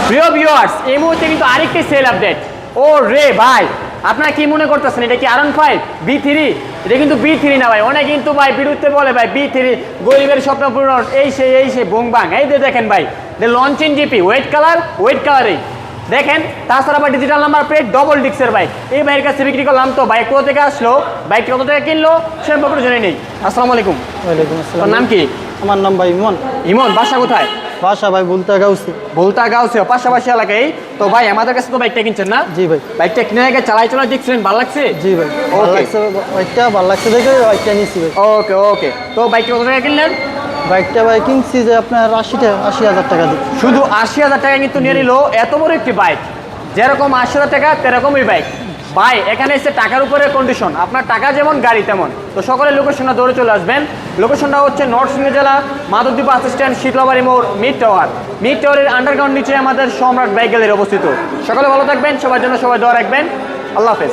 প্রিয় ভিউয়ার্স, এই মুহূর্তে কিন্তু আরেকটি সেল আপডেট। ও রে ভাই, আপনারা কি মনে করতেছেন এটা কি R15 B3? এটা কিন্তু B3 না ভাই, অনেক কিন্তু ভাই বিরুদ্ধে বলে ভাই B3 গরিবের স্বপ্ন পূরণ, এই সেই বোং বাং। এই যে দেখেন ভাই, লঞ্চিং জিপি ওয়েট কালারই দেখেন। তাছাড়া আবার ডিজিটাল নাম্বার প্লেট, ডবল ডিক্সের বাইক। এই বাইকের কাছে বিক্রি করলাম। তো বাইক কোথা থেকে আসলো, বাইক কত টাকা কিনলো, সে ব্যাপারে জেনে নেই। আসসালামু আলাইকুম। ওয়ালাইকুম আসসালাম। তোর নাম কি? আমার নাম ভাই ইমন। ইমন, বাসা কোথায়? বাসা ভাই ভুলতা পাশাপাশি এলাকায়। তো ভাই আমাদের কাছে তো বাইকটা কিনছেন না? জি ভাই। বাইকটা কিনে আগে চালাই দেখছিলেন, ভালো লাগছে? জি ভাই, ভালো লাগছে, বাইকটা ভালো লাগছে দেখে বাইকটা নিচ্ছি ভাই। ওকে। তো বাইকটা কত টাকা কিনলেন? বাইকটা ভাই কিনছি যে আপনার 80,000 টাকা দিয়ে। শুধু 80,000 টাকা কিন্তু নিয়ে নিল এত বড় একটি বাইক। যেরকম 80,000 টাকা তেরকমই বাইক। ভাই এখানে এসে টাকার উপরে কন্ডিশন, আপনার টাকা যেমন গাড়ি তেমন। তো সকলের লোকেশনটা দৌড়ে চলে আসবেন। লোকেশনটা হচ্ছে নরসিংদী জেলা, মাধবদী বাস স্ট্যান্ড, শীতলাবাড়ি মোড়, মিড টাওয়ারের আন্ডারগ্রাউন্ড নিচে আমাদের সম্রাট বাইক গ্যালারি অবস্থিত। সকলে ভালো থাকবেন, সবার জন্য সবাই দোয়া রাখবেন। আল্লাহ হাফেজ।